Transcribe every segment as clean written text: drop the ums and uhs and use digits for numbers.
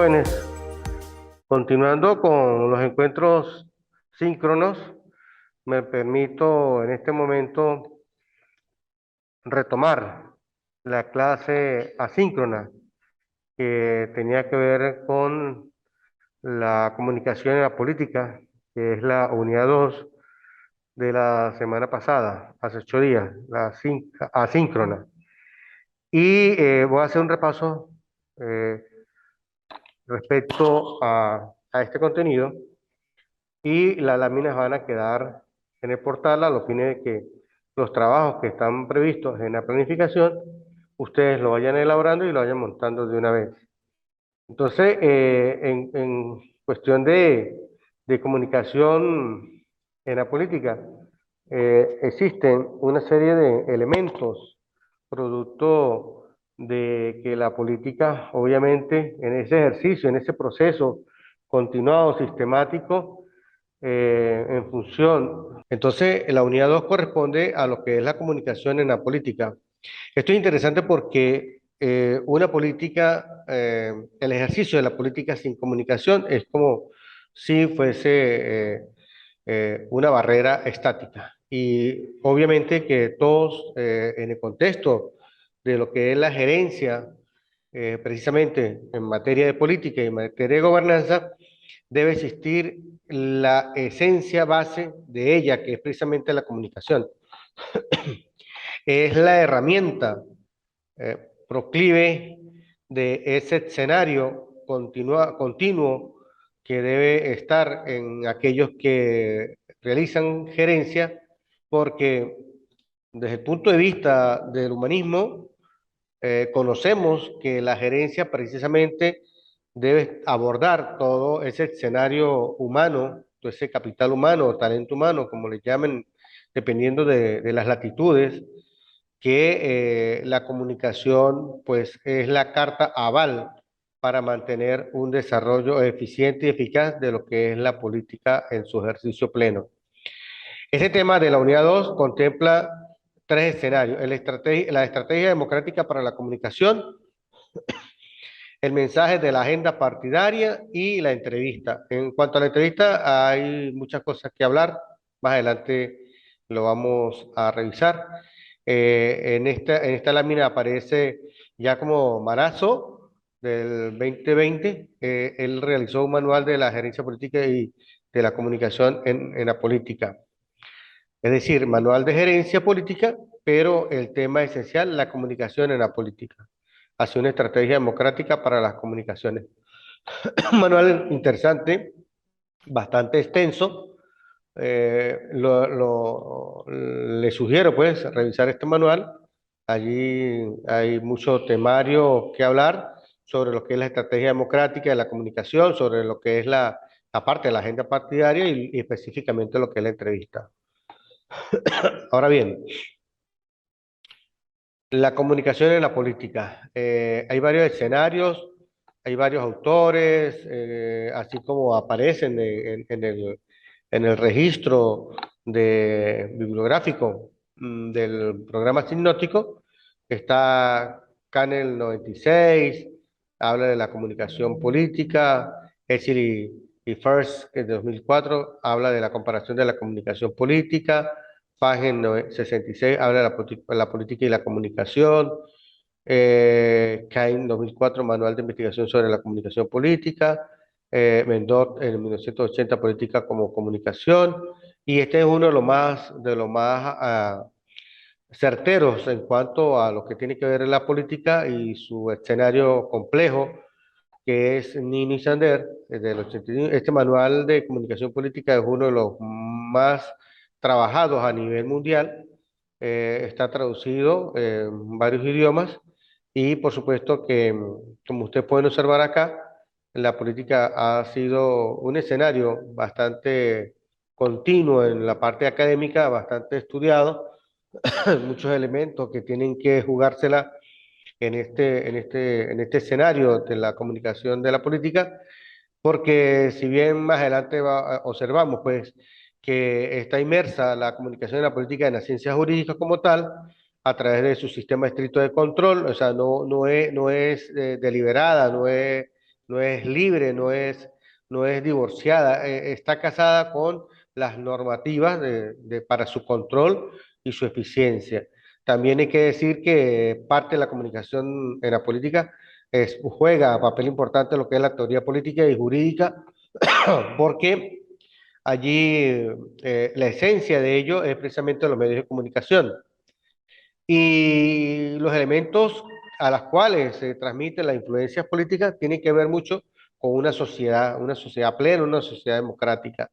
jóvenes, continuando con los encuentros síncronos, me permito en este momento retomar la clase asíncrona que tenía que ver con la comunicación en la política, que es la unidad 2 de la semana pasada, hace 8 días, la asíncrona. Y voy a hacer un repaso eh, respecto a este contenido. Y las láminas van a quedar en el portal a los fines de que los trabajos que están previstos en la planificación, ustedes lo vayan elaborando y lo vayan montando de una vez. Entonces, en cuestión de comunicación en la política, existen una serie de elementos producto de que la política, obviamente, en ese ejercicio, en ese proceso continuado, sistemático, en función. Entonces, la unidad 2 corresponde a lo que es la comunicación en la política. Esto es interesante porque una política, el ejercicio de la política sin comunicación es como si fuese una barrera estática. Y obviamente que todos en el contexto de lo que es la gerencia, precisamente en materia de política y en materia de gobernanza, debe existir la esencia base de ella, que es precisamente la comunicación. Es la herramienta proclive de ese escenario continuo que debe estar en aquellos que realizan gerencia, porque desde el punto de vista del humanismo, conocemos que la gerencia precisamente debe abordar todo ese escenario humano, todo ese capital humano, talento humano, como le llamen, dependiendo de las latitudes, que la comunicación pues es la carta aval para mantener un desarrollo eficiente y eficaz de lo que es la política en su ejercicio pleno. Este tema de la unidad 2 contempla tres escenarios: la estrategia democrática para la comunicación, el mensaje de la agenda partidaria y la entrevista. En cuanto a la entrevista, hay muchas cosas que hablar. Más adelante lo vamos a revisar. En esta lámina aparece ya como Marazo del 2020. Él realizó un manual de la gerencia política y de la comunicación en la política. Es decir, manual de gerencia política, pero el tema esencial, la comunicación en la política. Hace una estrategia democrática para las comunicaciones. Un manual interesante, bastante extenso. Le sugiero pues revisar este manual. Allí hay mucho temario que hablar sobre lo que es la estrategia democrática de la comunicación, sobre lo que es la parte de la agenda partidaria y específicamente lo que es la entrevista. Ahora bien, la comunicación en la política. Hay varios escenarios, hay varios autores, así como aparecen en el registro bibliográfico del programa sinóptico. Está Canel 96, habla de la comunicación política. Essil y First, que es de 2004, habla de la comparación de la comunicación política. Pagen 66 habla de la política y la comunicación. Cain 2004, Manual de Investigación sobre la Comunicación Política. Mendot en 1980, Política como Comunicación. Y este es uno de los más certeros en cuanto a lo que tiene que ver en la política y su escenario complejo, que es Nini Sander, del 81. Este manual de comunicación política es uno de los más trabajados a nivel mundial. Está traducido en varios idiomas y por supuesto que, como ustedes pueden observar acá, la política ha sido un escenario bastante continuo en la parte académica, bastante estudiado, muchos elementos que tienen que jugársela en este escenario de la comunicación de la política, porque si bien más adelante observamos pues que está inmersa la comunicación de la política en las ciencias jurídicas como tal, a través de su sistema estricto de control, o sea, no es deliberada, no es no es libre, no es divorciada, está casada con las normativas para su control y su eficiencia. También hay que decir que parte de la comunicación en la política juega papel importante en lo que es la teoría política y jurídica, porque allí la esencia de ello es precisamente los medios de comunicación. Y los elementos a los cuales se transmiten las influencias políticas tienen que ver mucho con una sociedad plena, una sociedad democrática.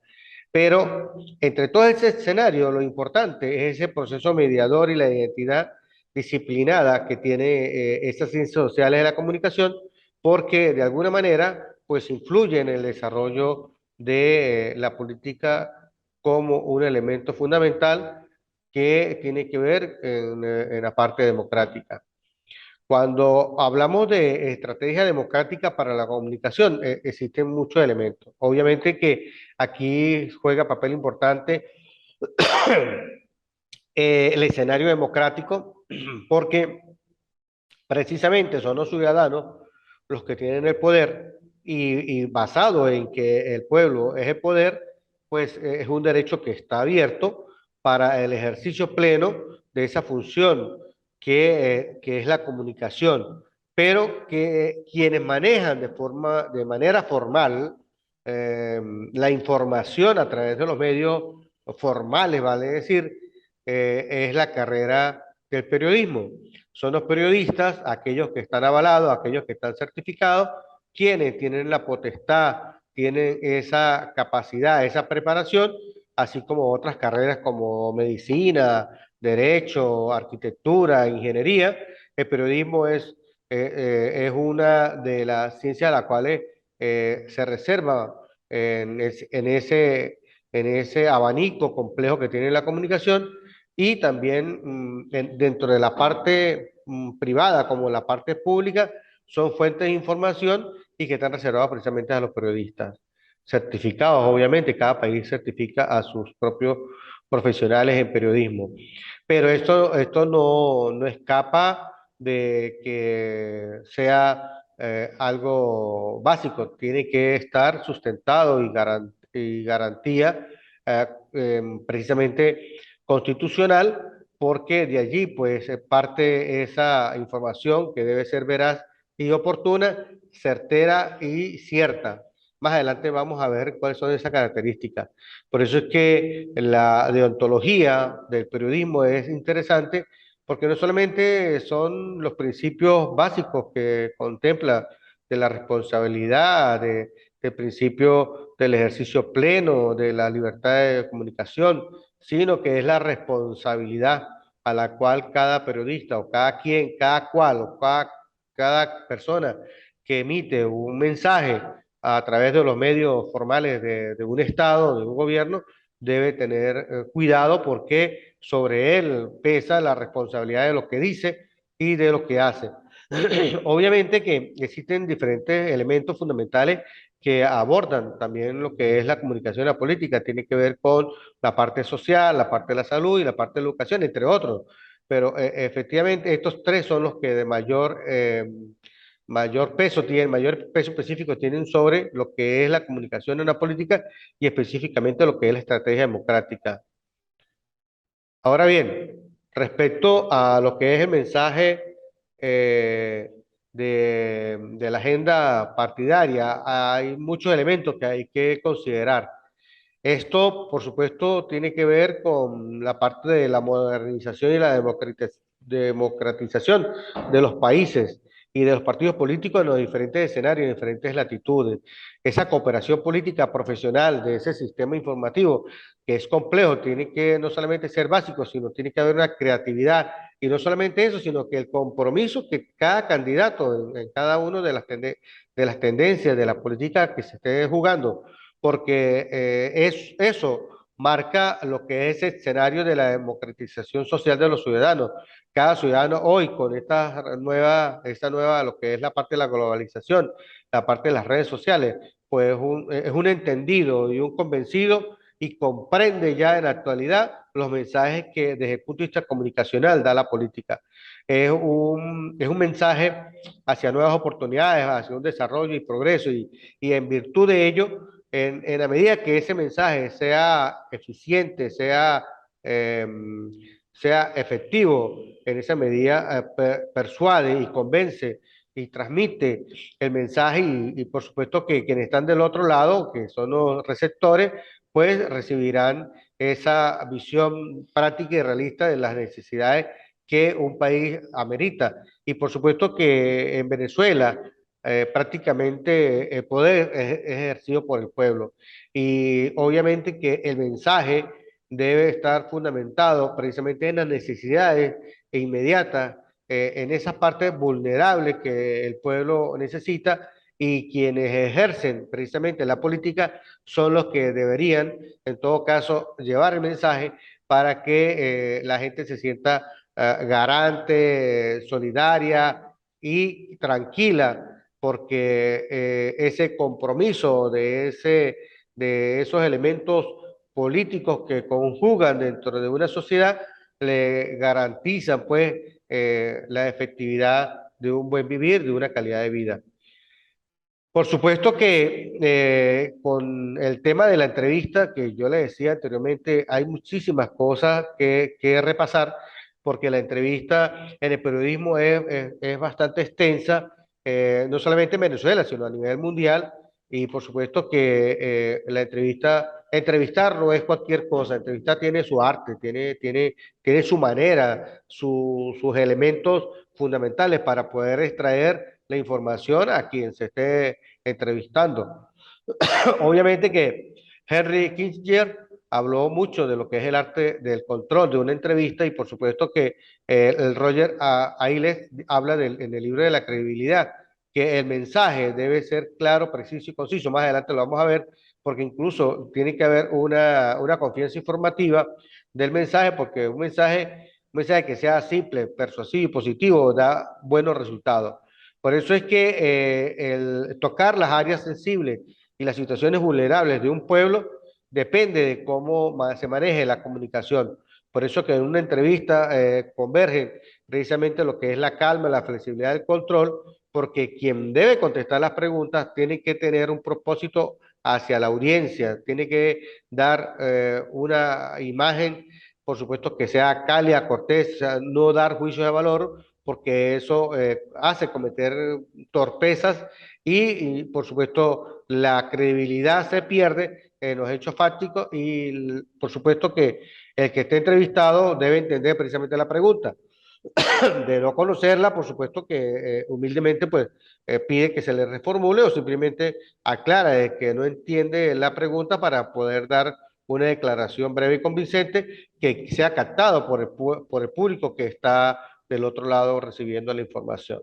Pero entre todo ese escenario, lo importante es ese proceso mediador y la identidad disciplinada que tiene esas ciencias sociales de la comunicación, porque de alguna manera, pues influye en el desarrollo de la política como un elemento fundamental que tiene que ver en la parte democrática. Cuando hablamos de estrategia democrática para la comunicación, existen muchos elementos. Obviamente que aquí juega papel importante el escenario democrático, porque precisamente son los ciudadanos los que tienen el poder y basado en que el pueblo es el poder, pues es un derecho que está abierto para el ejercicio pleno de esa función que es la comunicación, pero que quienes manejan de manera formal eh, la información a través de los medios formales, vale decir, es la carrera del periodismo. Son los periodistas, aquellos que están avalados, aquellos que están certificados, quienes tienen la potestad, tienen esa capacidad, esa preparación, así como otras carreras como medicina, derecho, arquitectura, ingeniería. El periodismo es una de las ciencias a las cuales se reserva en ese abanico complejo que tiene la comunicación y también dentro de la parte privada como la parte pública son fuentes de información y que están reservadas precisamente a los periodistas. Certificados, obviamente, cada país certifica a sus propios profesionales en periodismo. Pero esto no escapa de que sea algo básico, tiene que estar sustentado y garantía precisamente constitucional, porque de allí pues parte esa información que debe ser veraz y oportuna, certera y cierta. Más adelante vamos a ver cuáles son esas características. Por eso es que la deontología del periodismo es interesante, porque no solamente son los principios básicos que contempla de la responsabilidad, del principio del ejercicio pleno, de la libertad de comunicación, sino que es la responsabilidad a la cual cada periodista o cada quien, cada cual o cada persona que emite un mensaje a través de los medios formales de un Estado, de un gobierno, debe tener cuidado porque sobre él pesa la responsabilidad de lo que dice y de lo que hace. Obviamente que existen diferentes elementos fundamentales que abordan también lo que es la comunicación y la política. Tiene que ver con la parte social, la parte de la salud y la parte de la educación, entre otros. Pero efectivamente estos tres son los que de mayor peso tienen, mayor peso específico tienen sobre lo que es la comunicación en la política y específicamente lo que es la estrategia democrática. Ahora bien, respecto a lo que es el mensaje de la agenda partidaria, hay muchos elementos que hay que considerar. Esto, por supuesto, tiene que ver con la parte de la modernización y la democratización de los países y de los partidos políticos en los diferentes escenarios, en diferentes latitudes. Esa cooperación política profesional de ese sistema informativo, que es complejo, tiene que no solamente ser básico, sino tiene que haber una creatividad. Y no solamente eso, sino que el compromiso que cada candidato en cada una de de las tendencias de la política que se esté jugando porque eso marca lo que es el escenario de la democratización social de los ciudadanos. Cada ciudadano hoy con esta nueva, lo que es la parte de la globalización, la parte de las redes sociales, pues es un entendido y un convencido y comprende ya en la actualidad los mensajes que desde el punto de vista comunicacional da la política. Es un mensaje hacia nuevas oportunidades, hacia un desarrollo y progreso, y en virtud de ello, en la medida que ese mensaje sea eficiente, eh, sea efectivo, en esa medida persuade y convence y transmite el mensaje y por supuesto que quienes están del otro lado, que son los receptores, pues recibirán esa visión práctica y realista de las necesidades que un país amerita. Y por supuesto que en Venezuela prácticamente el poder es ejercido por el pueblo. Y obviamente que el mensaje debe estar fundamentado precisamente en las necesidades inmediatas, en esas partes vulnerables que el pueblo necesita, y quienes ejercen precisamente la política son los que deberían, en todo caso, llevar el mensaje para que la gente se sienta garante, solidaria y tranquila, porque ese compromiso de esos elementos políticos que conjugan dentro de una sociedad le garantizan pues la efectividad de un buen vivir, de una calidad de vida. Por supuesto que con el tema de la entrevista que yo le decía anteriormente, hay muchísimas cosas que repasar, porque la entrevista en el periodismo es bastante extensa, no solamente en Venezuela, sino a nivel mundial, y por supuesto que entrevistar no es cualquier cosa, entrevistar tiene su arte, tiene su manera, sus elementos fundamentales para poder extraer la información a quien se esté entrevistando. Obviamente que Henry Kissinger habló mucho de lo que es el arte del control de una entrevista, y por supuesto que el Roger Ailes habla en el libro de la credibilidad, que el mensaje debe ser claro, preciso y conciso. Más adelante lo vamos a ver, porque incluso tiene que haber una confianza informativa del mensaje, porque un mensaje que sea simple, persuasivo y positivo da buenos resultados. Por eso es que el tocar las áreas sensibles y las situaciones vulnerables de un pueblo depende de cómo se maneje la comunicación. Por eso que en una entrevista convergen precisamente lo que es la calma, la flexibilidad del control, porque quien debe contestar las preguntas tiene que tener un propósito hacia la audiencia, tiene que dar una imagen, por supuesto, que sea cálida, cortés, o sea, no dar juicios de valor, porque eso hace cometer torpezas y, por supuesto, la credibilidad se pierde en los hechos fácticos y, por supuesto, que el que esté entrevistado debe entender precisamente la pregunta. De no conocerla, por supuesto que humildemente pues pide que se le reformule o simplemente aclara de que no entiende la pregunta para poder dar una declaración breve y convincente que sea captado por el público que está del otro lado recibiendo la información.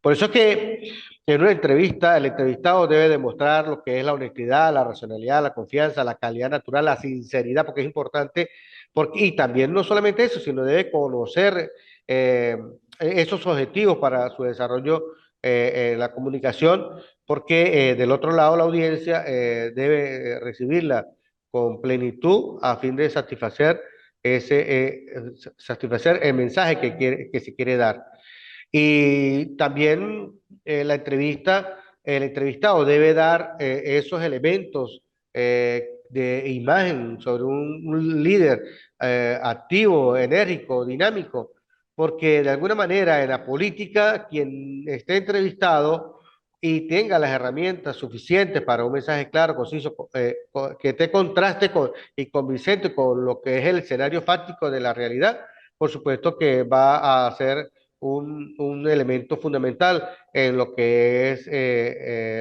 Por eso es que en una entrevista, el entrevistado debe demostrar lo que es la honestidad, la racionalidad, la confianza, la calidad natural, la sinceridad, porque es importante, y también no solamente eso, sino debe conocer eh, esos objetivos para su desarrollo en la comunicación, porque del otro lado la audiencia debe recibirla con plenitud a fin de satisfacer el mensaje que se quiere dar. Y también el entrevistado debe dar esos elementos de imagen sobre un líder activo, enérgico, dinámico, porque de alguna manera en la política quien esté entrevistado y tenga las herramientas suficientes para un mensaje claro, conciso, que te contraste y convincente con lo que es el escenario fáctico de la realidad, por supuesto que va a ser un elemento fundamental en lo que es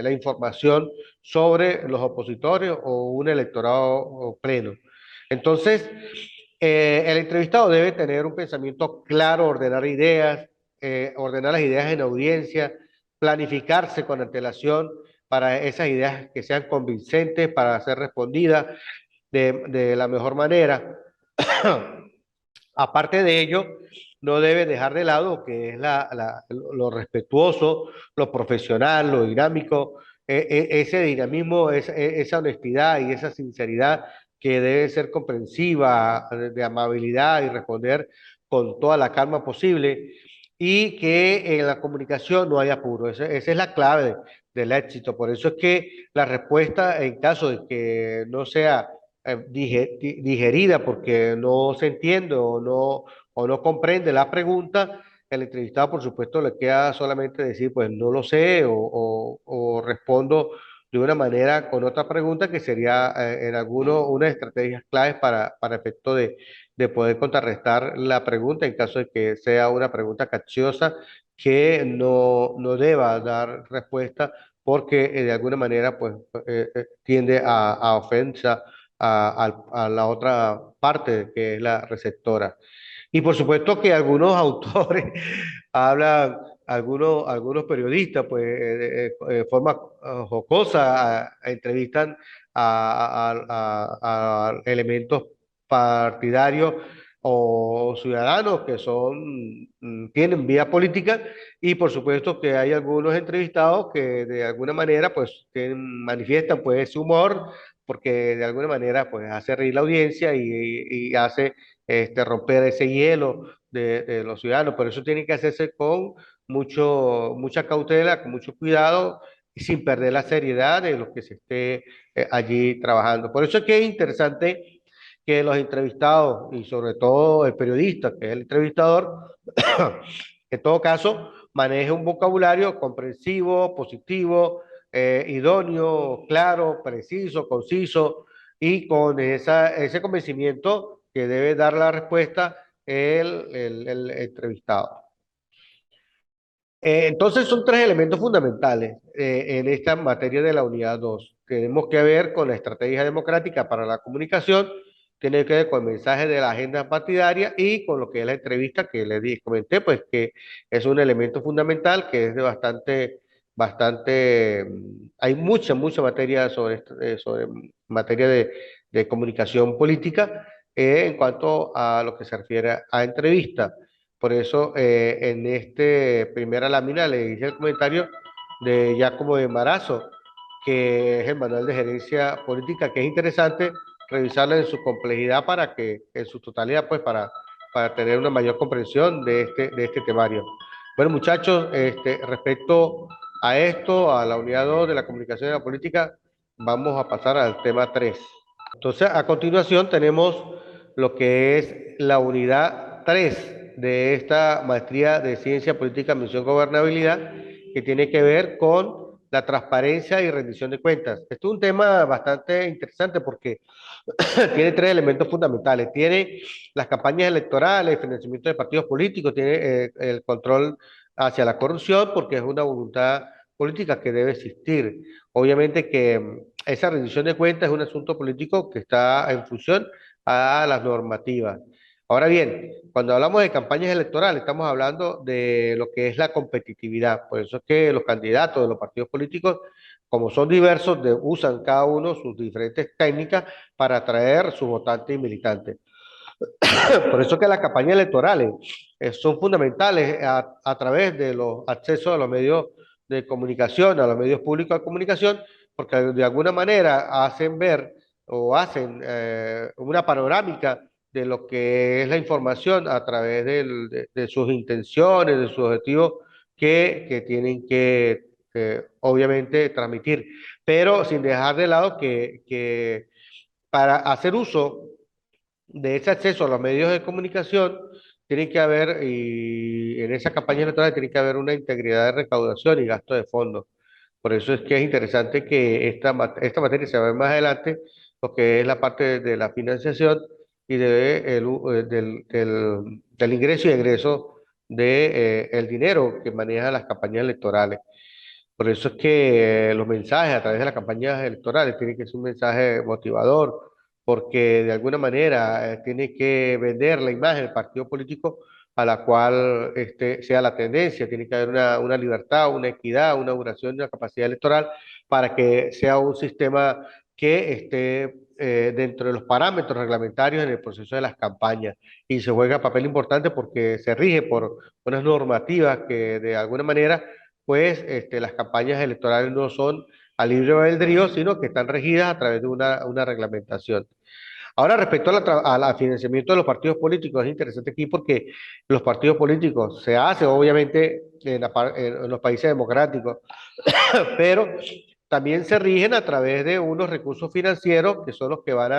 la información sobre los opositores o un electorado pleno. Entonces, el entrevistado debe tener un pensamiento claro, ordenar las ideas en audiencia, planificarse con antelación para esas ideas que sean convincentes, para ser respondidas de la mejor manera. Aparte de ello, no debe dejar de lado lo que es lo respetuoso, lo profesional, lo dinámico, ese dinamismo, esa honestidad y esa sinceridad que debe ser comprensiva, de amabilidad y responder con toda la calma posible, y que en la comunicación no haya apuro. Esa es la clave del éxito. Por eso es que la respuesta, en caso de que no sea digerida porque no se entiende o no comprende la pregunta, el entrevistado, por supuesto, le queda solamente decir, pues no lo sé, o respondo de una manera con otra pregunta que sería en alguno una estrategias claves para efecto de poder contrarrestar la pregunta en caso de que sea una pregunta capciosa que no deba dar respuesta porque de alguna manera pues tiende a ofensa a la otra parte que es la receptora. Y por supuesto que algunos autores hablan, algunos periodistas, pues de forma jocosa, entrevistan a elementos partidarios o ciudadanos que tienen vía política, y por supuesto que hay algunos entrevistados que de alguna manera pues manifiestan pues ese humor porque de alguna manera pues hace reír la audiencia y hace romper ese hielo de los ciudadanos. Por eso tiene que hacerse con mucha cautela, con mucho cuidado y sin perder la seriedad de lo que se esté allí trabajando. Por eso es que es interesante que los entrevistados y sobre todo el periodista, que es el entrevistador, en todo caso, maneje un vocabulario comprensivo, positivo, idóneo, claro, preciso, conciso y con ese convencimiento que debe dar la respuesta el entrevistado. Entonces son tres elementos fundamentales en esta materia de la unidad 2. Tenemos que ver con la estrategia democrática para la comunicación, tiene que ver con el mensaje de la agenda partidaria y con lo que es la entrevista que comenté, pues que es un elemento fundamental que es de hay mucha materia sobre materia de comunicación política en cuanto a lo que se refiere a entrevista. Por eso, en esta primera lámina le hice el comentario de Giacomo de Marazzo, que es el manual de gerencia política, que es interesante revisarlo en su complejidad para que, en su totalidad, pues para tener una mayor comprensión de este temario. Bueno, muchachos, respecto a esto, a la unidad 2 de la comunicación y la política, vamos a pasar al tema 3. Entonces, a continuación tenemos lo que es la unidad 3 de esta maestría de Ciencia Política, Misión, Gobernabilidad, que tiene que ver con la transparencia y rendición de cuentas. Esto es un tema bastante interesante porque tiene tres elementos fundamentales. Tiene las campañas electorales, el financiamiento de partidos políticos, tiene el control hacia la corrupción, porque es una voluntad política que debe existir. Obviamente que esa rendición de cuentas es un asunto político que está en función a las normativas. Ahora bien, cuando hablamos de campañas electorales, estamos hablando de lo que es la competitividad. Por eso es que los candidatos de los partidos políticos, como son diversos, usan cada uno sus diferentes técnicas para atraer sus votantes y militantes. Por eso que las campañas electorales son fundamentales a través de los accesos a los medios de comunicación, a los medios públicos de comunicación, porque de alguna manera hacen ver o hacen una panorámica de lo que es la información a través de sus intenciones, de sus objetivos que tienen que obviamente transmitir, pero sin dejar de lado que para hacer uso de ese acceso a los medios de comunicación, tiene que haber, y en esa campaña electoral tiene que haber una integridad de recaudación y gasto de fondos. Por eso es que es interesante que esta materia se va a ver más adelante, lo que es la parte de la financiación y del ingreso y egreso de, el dinero que maneja las campañas electorales. Por eso es que los mensajes a través de las campañas electorales tienen que ser un mensaje motivador, porque de alguna manera tiene que vender la imagen del partido político a la cual sea la tendencia. Tiene que haber una libertad, una equidad, una duración, una capacidad electoral para que sea un sistema que esté dentro de los parámetros reglamentarios en el proceso de las campañas y se juega papel importante porque se rige por unas normativas que de alguna manera pues las campañas electorales no son a libre albedrío, sino que están regidas a través de una reglamentación. Ahora, respecto a al financiamiento de los partidos políticos, es interesante aquí porque los partidos políticos se hacen, obviamente, en los países democráticos, pero también se rigen a través de unos recursos financieros que son los que van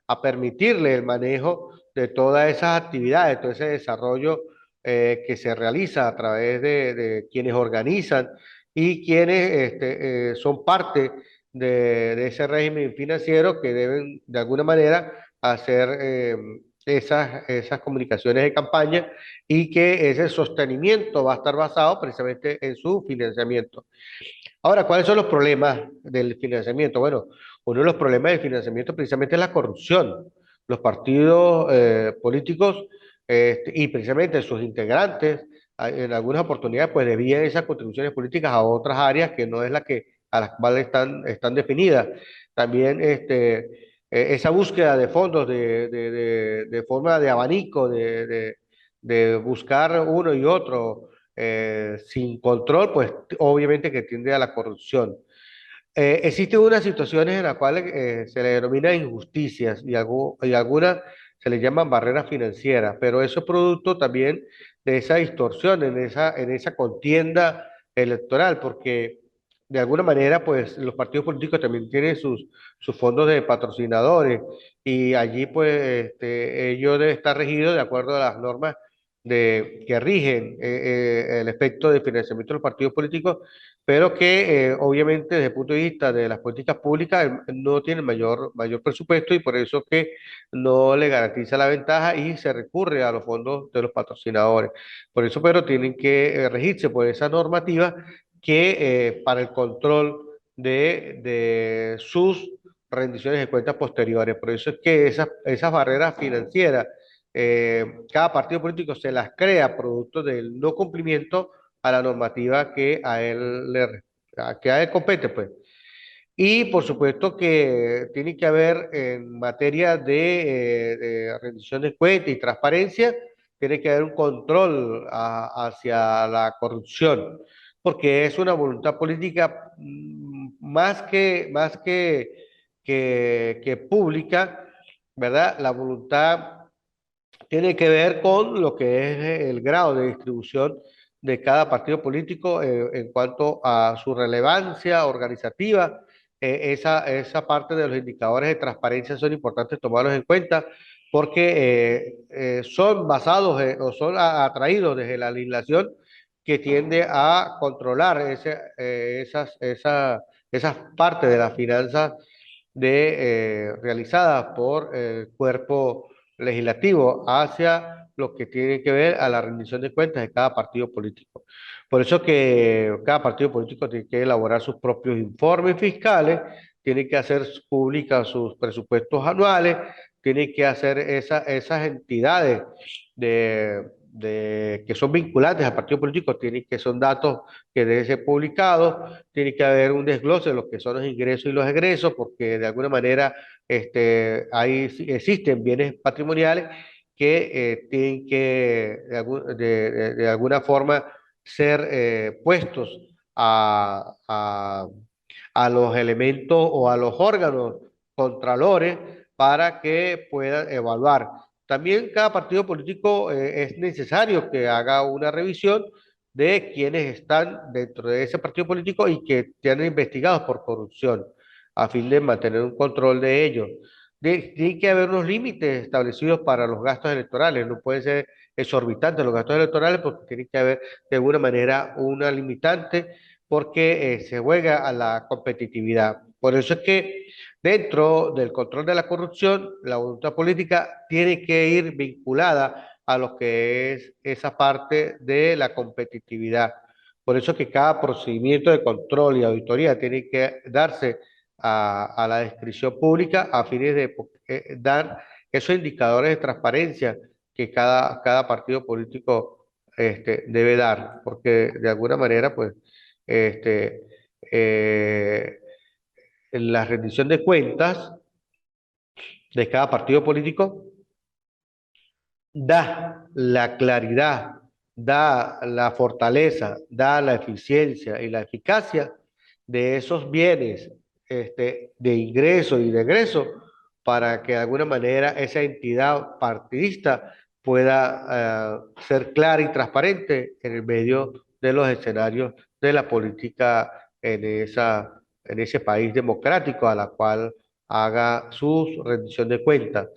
a permitirle el manejo de todas esas actividades, todo ese desarrollo que se realiza a través de quienes organizan y quienes son parte de ese régimen financiero que deben de alguna manera hacer esas comunicaciones de campaña y que ese sostenimiento va a estar basado precisamente en su financiamiento. Ahora, ¿cuáles son los problemas del financiamiento? Bueno, uno de los problemas del financiamiento precisamente es la corrupción. Los partidos políticos y precisamente sus integrantes en algunas oportunidades pues desvían esas contribuciones políticas a otras áreas que no es la que a las cuales están definidas. También esa búsqueda de fondos de forma de abanico, de buscar uno y otro sin control, pues obviamente que tiende a la corrupción. Existen unas situaciones en las cuales se le denomina injusticias y algunas se le llaman barreras financieras, pero eso es producto también de esa distorsión en esa contienda electoral, porque de alguna manera pues los partidos políticos también tienen sus fondos de patrocinadores y allí pues ellos deben estar regidos de acuerdo a las normas que rigen el efecto de financiamiento de los partidos políticos, pero que obviamente desde el punto de vista de las políticas públicas no tiene mayor presupuesto y por eso que no le garantiza la ventaja y se recurre a los fondos de los patrocinadores. Por eso, pero tienen que regirse por esa normativa que para el control de sus rendiciones de cuentas posteriores. Por eso es que esas barreras financieras, cada partido político se las crea producto del no cumplimiento a la normativa que a él compete, pues. Y por supuesto que tiene que haber en materia de rendición de cuentas y transparencia, tiene que haber un control hacia la corrupción, porque es una voluntad política más que pública, ¿verdad? La voluntad tiene que ver con lo que es el grado de distribución de cada partido político en cuanto a su relevancia organizativa. Esa parte de los indicadores de transparencia son importantes tomarlos en cuenta porque son basados o son atraídos desde la legislación que tiende a controlar esas partes de las finanzas realizadas por el cuerpo legislativo hacia lo que tiene que ver a la rendición de cuentas de cada partido político. Por eso que cada partido político tiene que elaborar sus propios informes fiscales, tiene que hacer públicas sus presupuestos anuales, tiene que hacer esas entidades que son vinculantes al partido político, que son datos que deben ser publicados, tiene que haber un desglose de lo que son los ingresos y los egresos, porque de alguna manera existen bienes patrimoniales que tienen que de alguna forma ser puestos a los elementos o a los órganos contralores para que puedan evaluar. También cada partido político es necesario que haga una revisión de quienes están dentro de ese partido político y que sean investigados por corrupción, a fin de mantener un control de ellos. Tiene que haber unos límites establecidos para los gastos electorales, no pueden ser exorbitantes los gastos electorales porque tiene que haber de alguna manera una limitante porque se juega a la competitividad. Por eso es que dentro del control de la corrupción, la voluntad política tiene que ir vinculada a lo que es esa parte de la competitividad. Por eso que cada procedimiento de control y auditoría tiene que darse a la descripción pública a fines de dar esos indicadores de transparencia que cada partido político debe dar, porque de alguna manera, pues, este, eh, la rendición de cuentas de cada partido político da la claridad, da la fortaleza, da la eficiencia y la eficacia de esos bienes de ingreso y de egreso para que de alguna manera esa entidad partidista pueda ser clara y transparente en el medio de los escenarios de la política en ese país democrático a la cual haga su rendición de cuentas.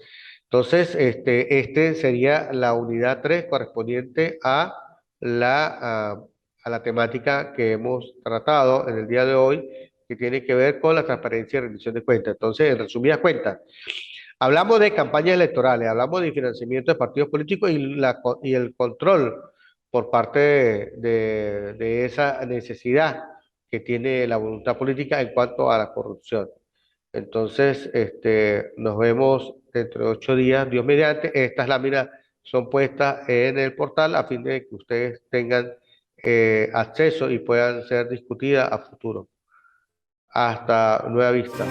Entonces, este sería la unidad 3 correspondiente la, a la temática que hemos tratado en el día de hoy, que tiene que ver con la transparencia y rendición de cuentas. Entonces, en resumidas cuentas, hablamos de campañas electorales, hablamos de financiamiento de partidos políticos y el control por parte de esa necesidad que tiene la voluntad política en cuanto a la corrupción. Entonces, nos vemos dentro de 8 días, Dios mediante. Estas láminas son puestas en el portal a fin de que ustedes tengan acceso y puedan ser discutidas a futuro. Hasta nueva vista.